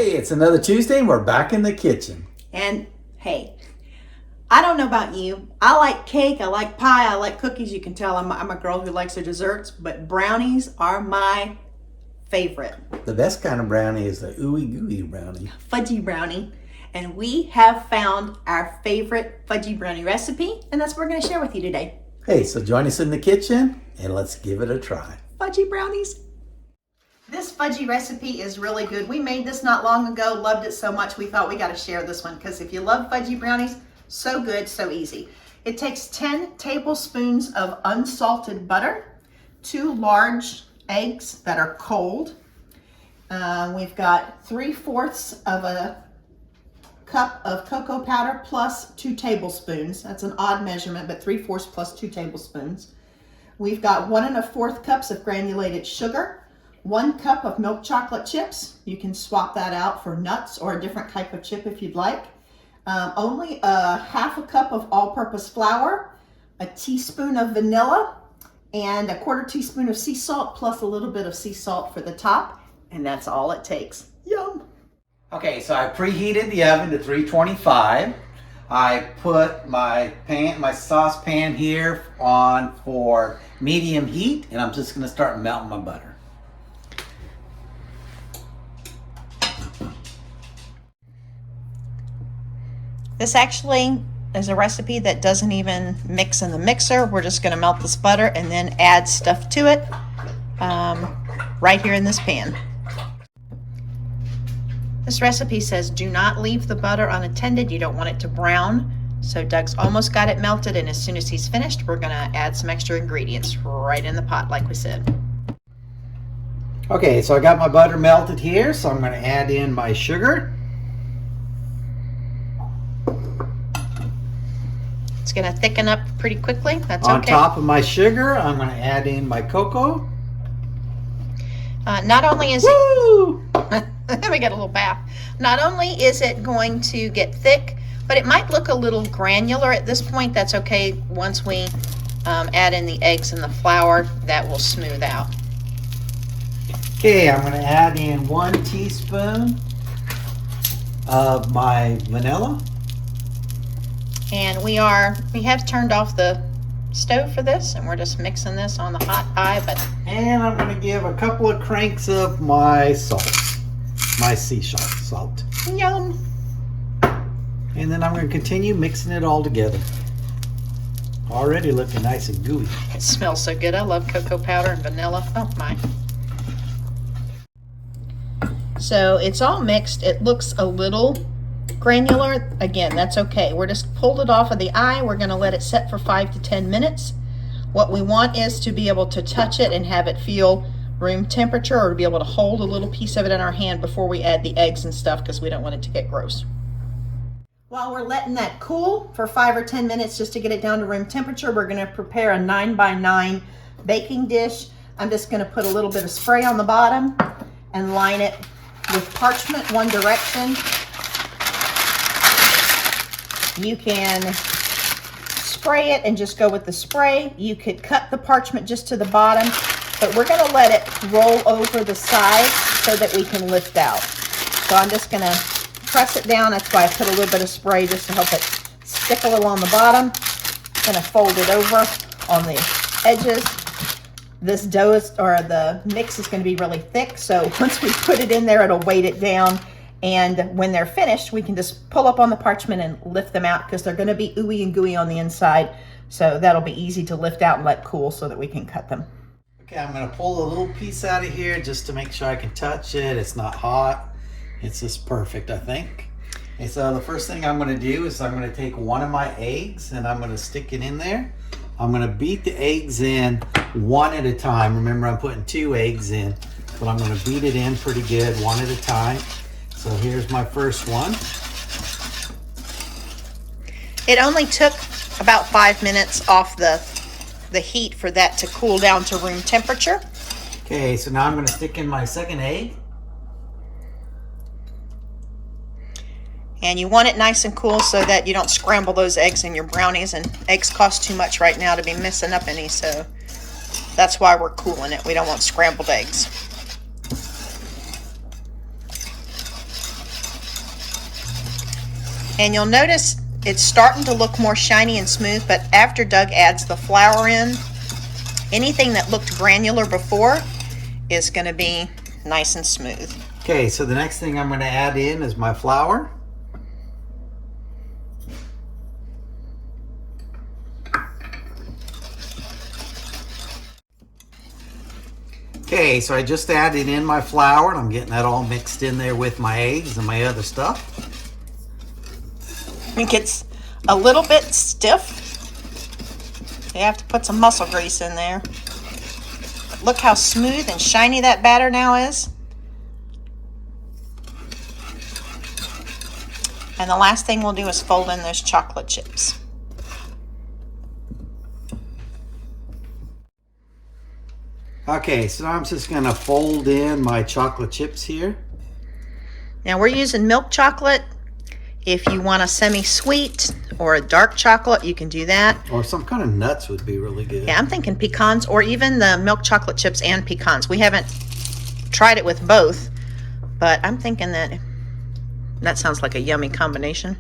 Hey, it's another Tuesday and we're back in the kitchen. And hey, I don't know about you. I like cake, I like pie, I like cookies. You can tell I'm a girl who likes her desserts, but brownies are my favorite. The best kind of brownie is the ooey gooey brownie. Fudgy brownie. And we have found our favorite fudgy brownie recipe, and that's what we're going to share with you today. Hey, so join us in the kitchen and let's give it a try. Fudgy brownies. This fudgy recipe is really good. We made this not long ago, loved it so much we thought we got to share this one because if you love fudgy brownies, so good, so easy. It takes 10 tablespoons of unsalted butter, 2 large eggs that are cold. We've got 3/4 of a cup of cocoa powder plus 2 tablespoons. That's an odd measurement, but 3/4 plus 2 tablespoons. We've got 1 1/4 cups of granulated sugar, 1 cup of milk chocolate chips. You can swap that out for nuts or a different type of chip if you'd like. Only a 1/2 cup of all-purpose flour, a teaspoon of vanilla, and a 1/4 teaspoon of sea salt plus a little bit of sea salt for the top. And that's all it takes. Yum! Okay, so I preheated the oven to 325. I put my saucepan here on for medium heat, and I'm just going to start melting my butter. This actually is a recipe that doesn't even mix in the mixer. We're just going to melt this butter and then add stuff to it right here in this pan. This recipe says do not leave the butter unattended. You don't want it to brown. So Doug's almost got it melted, and as soon as he's finished, we're going to add some extra ingredients right in the pot like we said. Okay, so I got my butter melted here, so I'm going to add in my sugar. It's going to thicken up pretty quickly. That's okay. On top of my sugar, I'm going to add in my cocoa. Not only is Woo! it, we get a little bath. Not only is it going to get thick, but it might look a little granular at this point. That's okay. Once we add in the eggs and the flour, that will smooth out. Okay, I'm going to add in 1 teaspoon of my vanilla. And we have turned off the stove for this, and we're just mixing this on the hot eye. And I'm going to give a couple of cranks of my salt, my sea salt. Yum! And then I'm going to continue mixing it all together. Already looking nice and gooey. It smells so good. I love cocoa powder and vanilla. Oh my. So it's all mixed. It looks a little granular. Again, that's okay. We're just pulled it off of the eye. We're going to let it set for 5 to 10 minutes. What we want is to be able to touch it and have it feel room temperature, or to be able to hold a little piece of it in our hand before we add the eggs and stuff, because we don't want it to get gross. While we're letting that cool for 5 or 10 minutes just to get it down to room temperature, we're going to prepare a 9x9 baking dish. I'm just going to put a little bit of spray on the bottom and line it with parchment one direction. You can spray it and just go with the spray. You could cut the parchment just to the bottom, but we're going to let it roll over the side so that we can lift out. So I'm just going to press it down. That's why I put a little bit of spray just to help it stick a little on the bottom. Going to fold it over on the edges. This dough or the mix is going to be really thick, so once we put it in there, it'll weight it down. And when they're finished, we can just pull up on the parchment and lift them out because they're going to be ooey and gooey on the inside. So that'll be easy to lift out and let cool so that we can cut them. Okay, I'm going to pull a little piece out of here just to make sure I can touch it. It's not hot. It's just perfect, I think. And so the first thing I'm going to do is I'm going to take one of my eggs and I'm going to stick it in there. I'm going to beat the eggs in one at a time. Remember, I'm putting 2 eggs in, but I'm going to beat it in pretty good one at a time. So here's my first one. It only took about 5 minutes off the heat for that to cool down to room temperature. Okay, so now I'm going to stick in my second egg. And you want it nice and cool so that you don't scramble those eggs in your brownies, and eggs cost too much right now to be messing up any, so that's why we're cooling it. We don't want scrambled eggs. And you'll notice it's starting to look more shiny and smooth, but after Doug adds the flour in, anything that looked granular before is going to be nice and smooth. Okay, so the next thing I'm going to add in is my flour. Okay, so I just added in my flour and I'm getting that all mixed in there with my eggs and my other stuff. It gets a little bit stiff. You have to put some muscle grease in there. But look how smooth and shiny that batter now is. And the last thing we'll do is fold in those chocolate chips. Okay, so I'm just going to fold in my chocolate chips here. Now we're using milk chocolate. If you want a semi-sweet or a dark chocolate, you can do that. Or some kind of nuts would be really good. Yeah, I'm thinking pecans, or even the milk chocolate chips and pecans. We haven't tried it with both, but I'm thinking that sounds like a yummy combination.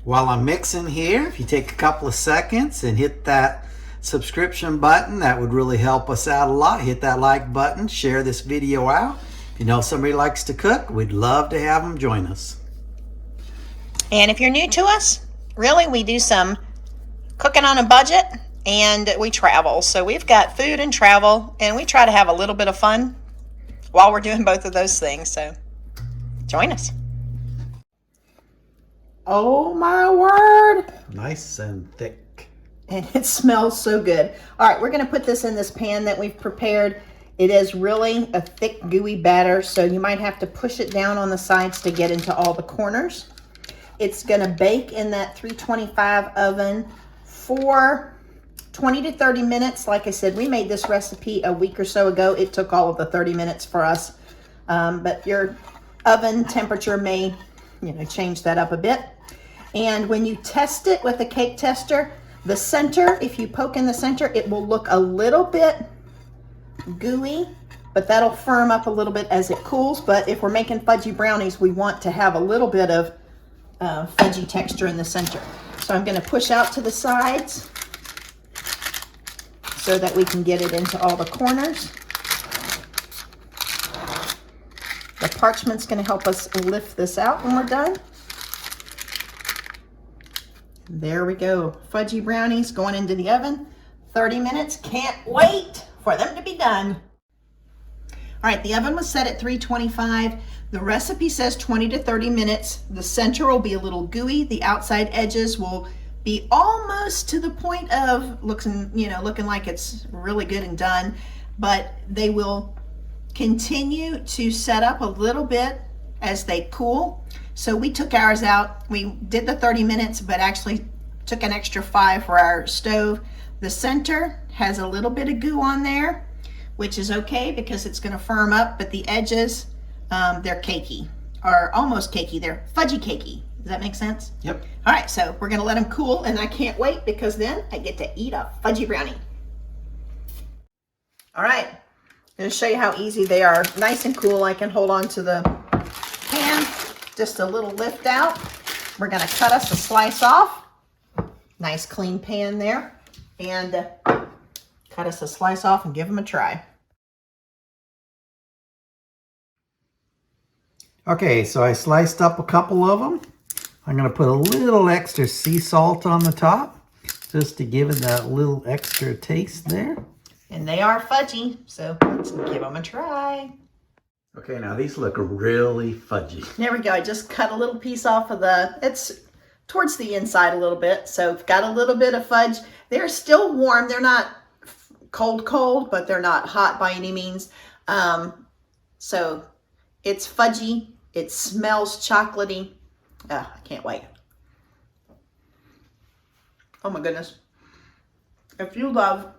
While I'm mixing here, if you take a couple of seconds and hit that subscription button, that would really help us out a lot. Hit that like button, share this video out. If you know somebody likes to cook, we'd love to have them join us. And if you're new to us, really, we do some cooking on a budget and we travel. So we've got food and travel, and we try to have a little bit of fun while we're doing both of those things. So join us. Oh my word. Nice and thick. And it smells so good. All right, we're going to put this in this pan that we've prepared. It is really a thick, gooey batter, so you might have to push it down on the sides to get into all the corners. It's going to bake in that 325 oven for 20 to 30 minutes. Like I said, we made this recipe a week or so ago. It took all of the 30 minutes for us, but your oven temperature may, change that up a bit. And when you test it with a cake tester, the center, if you poke in the center, it will look a little bit gooey, but that'll firm up a little bit as it cools. But if we're making fudgy brownies, we want to have a little bit of fudgy texture in the center. So I'm going to push out to the sides so that we can get it into all the corners. The parchment's going to help us lift this out when we're done. There we go. Fudgy brownies going into the oven. 30 minutes. Can't wait for them to be done. All right, the oven was set at 325. The recipe says 20 to 30 minutes. The center will be a little gooey. The outside edges will be almost to the point of looking like it's really good and done, but they will continue to set up a little bit as they cool. So we took ours out. We did the 30 minutes, but actually took an extra 5 for our stove. The center has a little bit of goo on there, which is okay because it's going to firm up, but the edges, they're cakey, or almost cakey. They're fudgy cakey. Does that make sense? Yep. All right, so we're going to let them cool, and I can't wait because then I get to eat a fudgy brownie. All right, I'm going to show you how easy they are. Nice and cool. I can hold on to the pan, just a little lift out. We're going to cut us a slice off. Nice clean pan there, and cut us a slice off and give them a try. Okay, so I sliced up a couple of them. I'm going to put a little extra sea salt on the top just to give it that little extra taste there. And they are fudgy, so let's give them a try. Okay, now these look really fudgy. There we go. I just cut a little piece off of it's towards the inside a little bit. So got a little bit of fudge. They're still warm. They're not cold, but they're not hot by any means. So it's fudgy. It smells chocolatey. I can't wait. Oh my goodness. If you love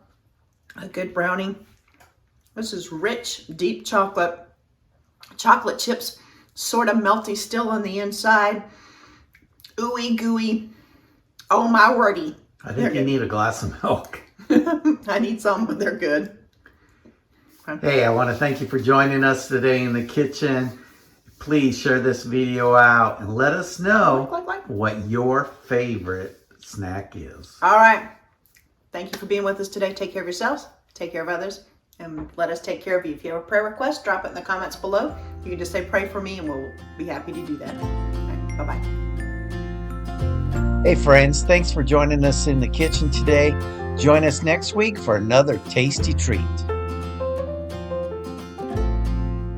a good brownie, this is rich, deep chocolate. Chocolate chips, sort of melty still on the inside. Ooey gooey. Oh my wordy. I think you need a glass of milk. I need some, but they're good. Hey, I want to thank you for joining us today in the kitchen. Please share this video out and let us know what your favorite snack is. All right. Thank you for being with us today. Take care of yourselves. Take care of others. And let us take care of you. If you have a prayer request, drop it in the comments below. You can just say, pray for me, and we'll be happy to do that. All right, bye-bye. Hey friends, thanks for joining us in the kitchen today. Join us next week for another tasty treat.